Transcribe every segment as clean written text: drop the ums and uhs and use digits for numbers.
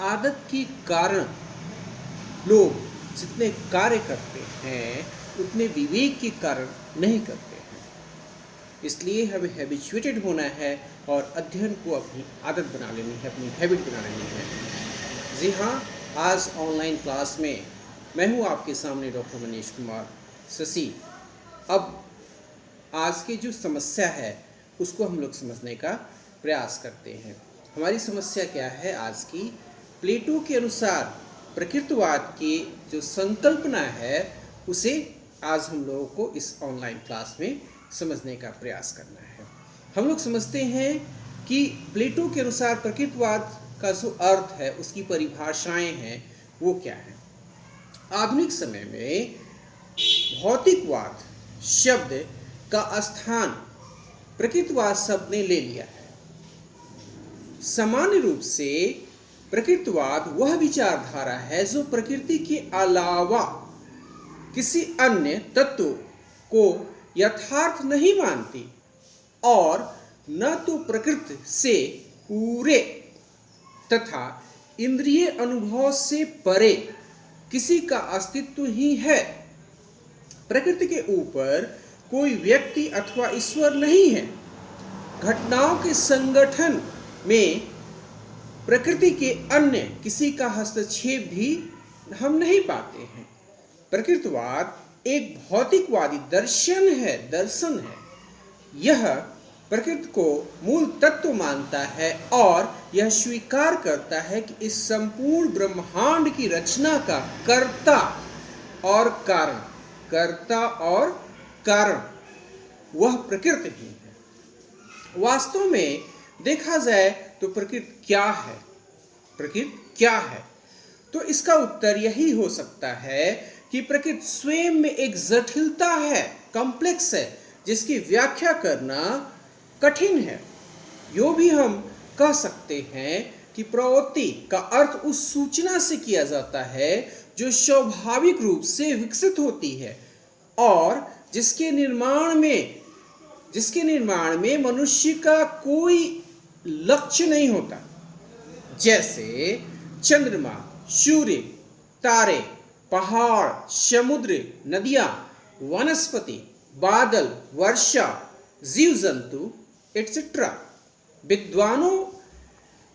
आदत के कारण लोग जितने कार्य करते हैं उतने विवेक के कारण नहीं करते हैं। इसलिए हमें हैबिचुएटेड होना है और अध्ययन को अपनी आदत बना लेनी है, अपनी हैबिट बना लेनी है। जी हाँ, आज ऑनलाइन क्लास में मैं हूँ आपके सामने डॉक्टर मनीष कुमार शशि। अब आज की जो समस्या है उसको हम लोग समझने का प्रयास करते हैं। हमारी समस्या क्या है आज की? प्लेटो के अनुसार प्रकृतिवाद की जो संकल्पना है उसे आज हम लोगों को इस ऑनलाइन क्लास में समझने का प्रयास करना है। हम लोग समझते हैं कि प्लेटो के अनुसार प्रकृतिवाद का जो अर्थ है, उसकी परिभाषाएं हैं, वो क्या है। आधुनिक समय में भौतिकवाद शब्द का स्थान प्रकृतिवाद शब्द ने ले लिया है। सामान्य रूप से प्रकृतिवाद वह विचारधारा है जो प्रकृति के अलावा किसी अन्य तत्व को यथार्थ नहीं मानती और न तो प्रकृति से पूरे तथा इंद्रिय अनुभव से परे किसी का अस्तित्व ही है। प्रकृति के ऊपर कोई व्यक्ति अथवा ईश्वर नहीं है। घटनाओं के संगठन में प्रकृति के अन्य किसी का हस्तक्षेप भी हम नहीं पाते हैं। प्रकृतिवाद एक भौतिकवादी दर्शन है। यह प्रकृति को मूल तत्व मानता है और यह स्वीकार करता है कि इस संपूर्ण ब्रह्मांड की रचना का कर्ता और कारण वह प्रकृति ही है। वास्तव में देखा जाए तो प्रकृति क्या है? तो इसका उत्तर यही हो सकता है कि प्रकृति स्वयं में एक जटिलता है, कॉम्प्लेक्स है, जिसकी व्याख्या करना कठिन है। यो भी हम कह सकते हैं कि प्रवृत्ति का अर्थ उस सूचना से किया जाता है जो स्वाभाविक रूप से विकसित होती है और जिसके निर्माण में मनुष्य का कोई लक्ष्य नहीं होता, जैसे चंद्रमा, सूर्य, तारे, पहाड़, समुद्र, नदियां, वनस्पति, बादल, वर्षा, जीव जंतु एटसेट्रा। विद्वानों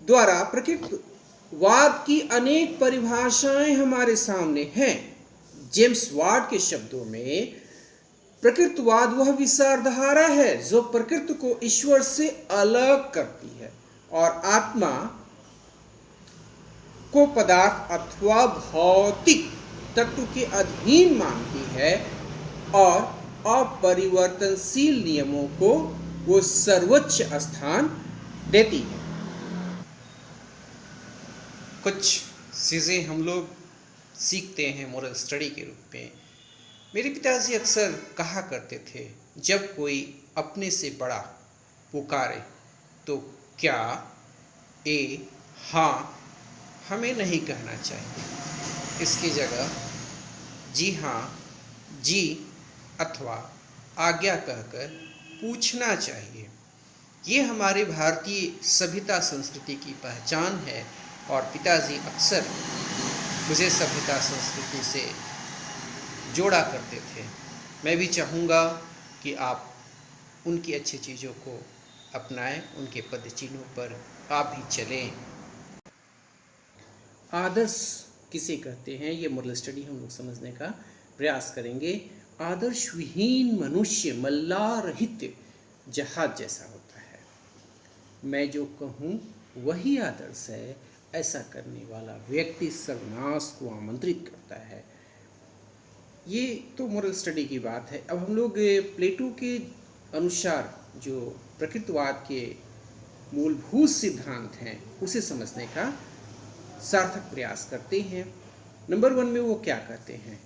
द्वारा प्रकृतिवाद की अनेक परिभाषाएं हमारे सामने हैं। जेम्स वाट के शब्दों में प्रकृतिवाद वह विचारधारा है जो प्रकृति को ईश्वर से अलग करती है और आत्मा को पदार्थ अथवा भौतिक तत्व के अधीन मानती है और अपरिवर्तनशील नियमों को वो सर्वोच्च स्थान देती है। कुछ चीज़ें हम लोग सीखते हैं मोरल स्टडी के रूप में। मेरे पिताजी अक्सर कहा करते थे, जब कोई अपने से बड़ा पुकारे तो क्या हाँ हमें नहीं कहना चाहिए। इसकी जगह जी हाँ, जी अथवा आज्ञा कहकर पूछना चाहिए। ये हमारे भारतीय सभ्यता संस्कृति की पहचान है और पिताजी अक्सर मुझे सभ्यता संस्कृति से जोड़ा करते थे। मैं भी चाहूँगा कि आप उनकी अच्छी चीज़ों को अपनाएं, उनके पद चिन्हों पर आप भी चलें। आदर्श किसे कहते हैं, ये मोरल स्टडी हम लोग समझने का प्रयास करेंगे। आदर्श विहीन मनुष्य मल्लारहित जहाज जैसा होता है। मैं जो कहूँ वही आदर्श है। ऐसा करने वाला व्यक्ति सर्वनाश को आमंत्रित करता है। ये तो मोरल स्टडी की बात है। अब हम लोग प्लेटो के अनुसार जो प्रकृतिवाद के मूलभूत सिद्धांत हैं उसे समझने का सार्थक प्रयास करते हैं। नंबर 1 में वो क्या कहते हैं?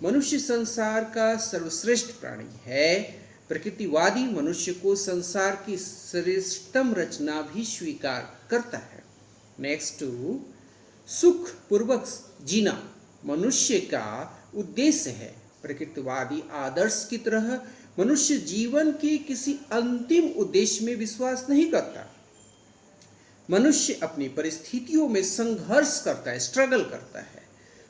मनुष्य संसार का सर्वश्रेष्ठ प्राणी है। प्रकृतिवादी मनुष्य को संसार की श्रेष्ठतम रचना भी स्वीकार करता है। नेक्स्ट, सुख पूर्वक जीना मनुष्य का उद्देश्य है। प्रकृतिवादी आदर्श की तरह मनुष्य जीवन के किसी अंतिम उद्देश्य में विश्वास नहीं करता। मनुष्य अपनी परिस्थितियों में संघर्ष करता है, स्ट्रगल करता है।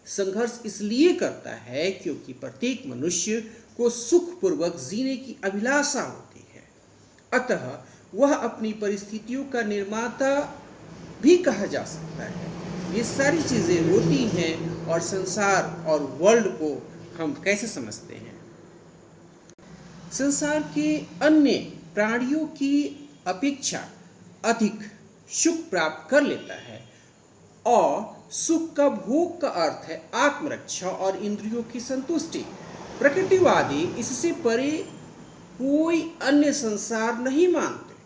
संघर्ष इसलिए करता है क्योंकि प्रत्येक मनुष्य को सुखपूर्वक जीने की अभिलाषा होती है, अतः वह अपनी परिस्थितियों का निर्माता भी कहा जा सकता है। ये सारी चीज़ें होती हैं और संसार और वर्ल्ड को हम कैसे समझते हैं? संसार के अन्य प्राणियों की अपेक्षा अधिक सुख प्राप्त कर लेता है, और सुख का भोग का अर्थ है आत्मरक्षा और इंद्रियों की संतुष्टि। प्रकृतिवादी इससे परे कोई अन्य संसार नहीं मानते।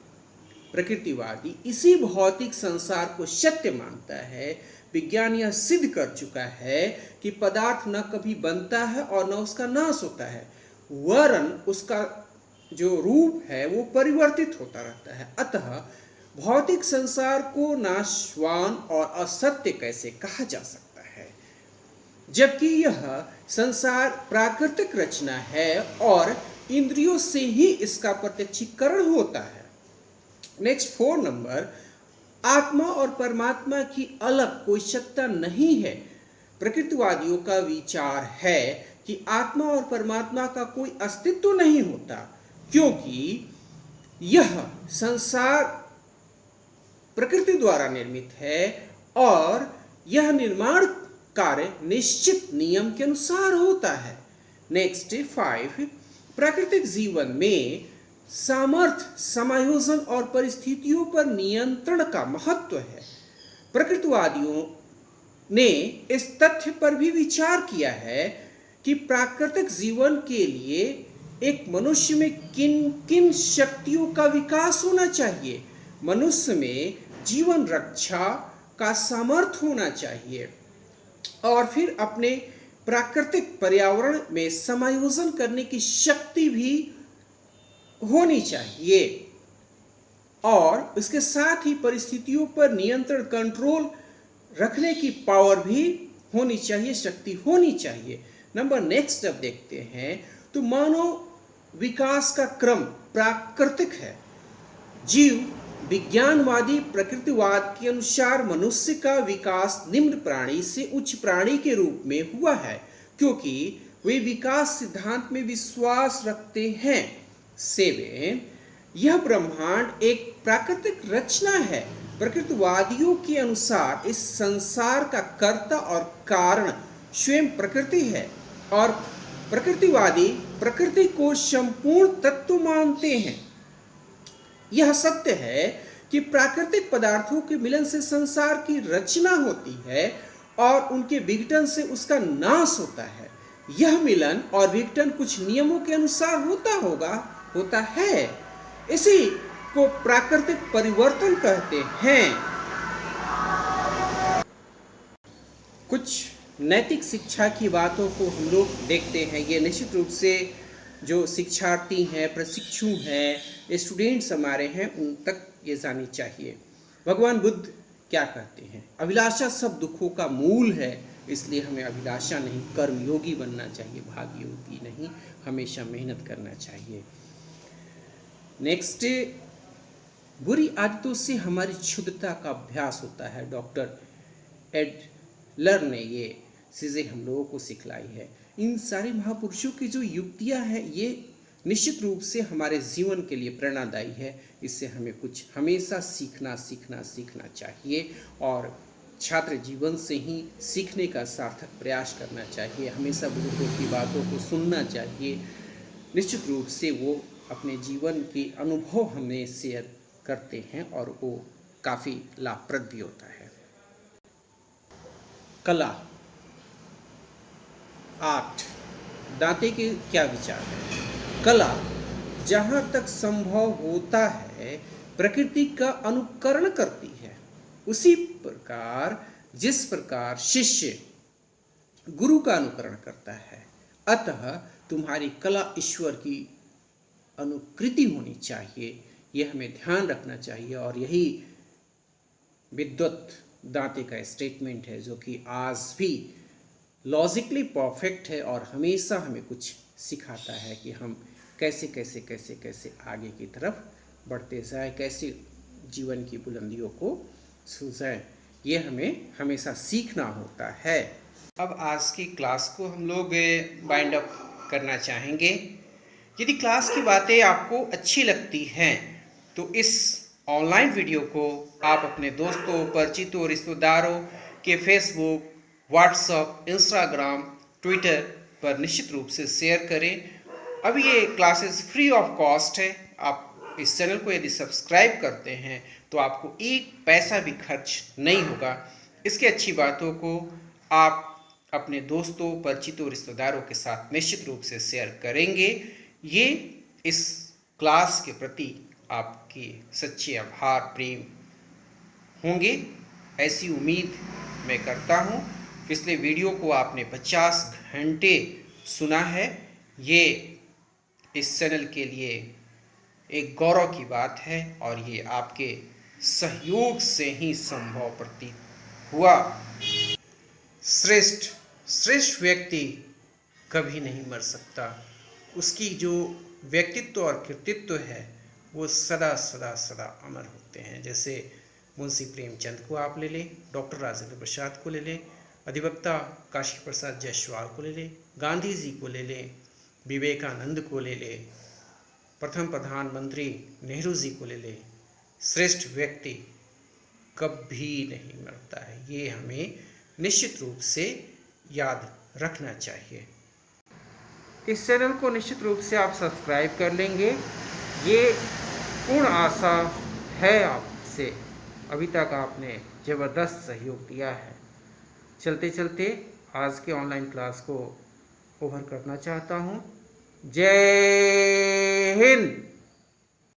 प्रकृतिवादी इसी भौतिक संसार को सत्य मानता है। विज्ञान यह सिद्ध कर चुका है कि पदार्थ न कभी बनता है और न उसका नाश होता है, वरन उसका जो रूप है वो परिवर्तित होता रहता है। अतः भौतिक संसार को नाशवान और असत्य कैसे कहा जा सकता है, जबकि यह संसार प्राकृतिक रचना है और इंद्रियों से ही इसका प्रत्यक्षीकरण होता है। नेक्स्ट 4 नंबर, आत्मा और परमात्मा की अलग कोई सत्ता नहीं है। प्रकृतिवादियों का विचार है कि आत्मा और परमात्मा का कोई अस्तित्व नहीं होता, क्योंकि यह संसार प्रकृति द्वारा निर्मित है और यह निर्माण कार्य निश्चित नियम के अनुसार होता है। नेक्स्ट 5, प्राकृतिक जीवन में सामर्थ्य, समायोजन और परिस्थितियों पर नियंत्रण का महत्व है। प्रकृतिवादियों ने इस तथ्य पर भी विचार किया है कि प्राकृतिक जीवन के लिए एक मनुष्य में किन किन शक्तियों का विकास होना चाहिए। मनुष्य में जीवन रक्षा का सामर्थ्य होना चाहिए और फिर अपने प्राकृतिक पर्यावरण में समायोजन करने की शक्ति भी होनी चाहिए, और इसके साथ ही परिस्थितियों पर नियंत्रण, कंट्रोल रखने की पावर भी होनी चाहिए, शक्ति होनी चाहिए। नंबर नेक्स्ट अब देखते हैं तो मानव विकास का क्रम प्राकृतिक है। जीव विज्ञानवादी प्रकृतिवाद के अनुसार मनुष्य का विकास निम्न प्राणी से उच्च प्राणी के रूप में हुआ है, क्योंकि वे विकास सिद्धांत में विश्वास रखते हैं। 7, यह ब्रह्मांड एक प्राकृतिक रचना है। प्रकृतिवादियों के अनुसार इस संसार का कर्ता और कारण स्वयं प्रकृति है, और प्रकृतिवादी प्रकृति को संपूर्ण तत्व मानते हैं। यह सत्य है कि प्राकृतिक पदार्थों के मिलन से संसार की रचना होती है और उनके विघटन से उसका नाश होता है। यह मिलन और विघटन कुछ नियमों के अनुसार होता है। इसी को प्राकृतिक परिवर्तन कहते हैं। कुछ नैतिक शिक्षा की बातों को हम लोग देखते हैं। ये निश्चित रूप से जो शिक्षार्थी हैं, प्रशिक्षु हैं, स्टूडेंट्स हमारे हैं, उन तक ये जानी चाहिए। भगवान बुद्ध क्या कहते हैं? अभिलाषा सब दुखों का मूल है, इसलिए हमें अभिलाषा नहीं, कर्मयोगी बनना चाहिए, भाग्ययोगी नहीं, हमेशा मेहनत करना चाहिए। नेक्स्ट, बुरी आदतों से हमारी शुद्धता का अभ्यास होता है। डॉक्टर एडलर ने ये चीज़ें हम लोगों को सिखलाई है। इन सारे महापुरुषों की जो युक्तियां हैं, ये निश्चित रूप से हमारे जीवन के लिए प्रेरणादायी है। इससे हमें कुछ हमेशा सीखना चाहिए, और छात्र जीवन से ही सीखने का सार्थक प्रयास करना चाहिए। हमेशा बुजुर्गों की बातों को सुनना चाहिए। निश्चित रूप से वो अपने जीवन के अनुभव हमें शेयर करते हैं और वो काफ़ी लाभप्रद भी होता है। कला, आर्ट, दांते के क्या विचार है? कला जहाँ तक संभव होता है प्रकृति का अनुकरण करती है। उसी प्रकार जिस प्रकार शिष्य गुरु का अनुकरण करता है, अतः तुम्हारी कला ईश्वर की अनुकृति होनी चाहिए। यह हमें ध्यान रखना चाहिए, और यही विद्वत दांते का स्टेटमेंट है, जो कि आज भी लॉजिकली परफेक्ट है और हमेशा हमें कुछ सिखाता है कि हम कैसे आगे की तरफ बढ़ते जाए, कैसे जीवन की बुलंदियों को सूझे, ये हमें हमेशा सीखना होता है। अब आज की क्लास को हम लोग वाइंड अप करना चाहेंगे। यदि क्लास की बातें आपको अच्छी लगती हैं तो इस ऑनलाइन वीडियो को आप अपने दोस्तों, परिचितों, रिश्तेदारों के फेसबुक, व्हाट्सएप, इंस्टाग्राम, ट्विटर पर निश्चित रूप से शेयर करें। अब ये क्लासेस फ्री ऑफ कॉस्ट है। आप इस चैनल को यदि सब्सक्राइब करते हैं तो आपको एक पैसा भी खर्च नहीं होगा। इसकी अच्छी बातों को आप अपने दोस्तों, परिचितों, रिश्तेदारों के साथ निश्चित रूप से शेयर करेंगे। ये इस क्लास के प्रति आपकी सच्चे आभार, प्रेम होंगे, ऐसी उम्मीद मैं करता हूँ। पिछले वीडियो को आपने 50 घंटे सुना है, ये इस चैनल के लिए एक गौरव की बात है और ये आपके सहयोग से ही संभव प्रतीत हुआ। श्रेष्ठ व्यक्ति कभी नहीं मर सकता। उसकी जो व्यक्तित्व और कृतित्व है वो सदा सदा सदा अमर होते हैं। जैसे मुंशी प्रेमचंद को आप ले लें, डॉक्टर राजेंद्र प्रसाद को ले लें, अधिवक्ता काशी प्रसाद जायसवाल को ले लें, गांधी जी को ले लें, विवेकानंद को ले लें, प्रथम प्रधानमंत्री नेहरू जी को ले लें। श्रेष्ठ व्यक्ति कभी नहीं मरता है, ये हमें निश्चित रूप से याद रखना चाहिए। इस चैनल को निश्चित रूप से आप सब्सक्राइब कर लेंगे, ये पूर्ण आशा है आपसे। अभी तक आपने ज़बरदस्त सहयोग दिया है। चलते चलते आज के ऑनलाइन क्लास को ओवर करना चाहता हूँ। जय हिंद।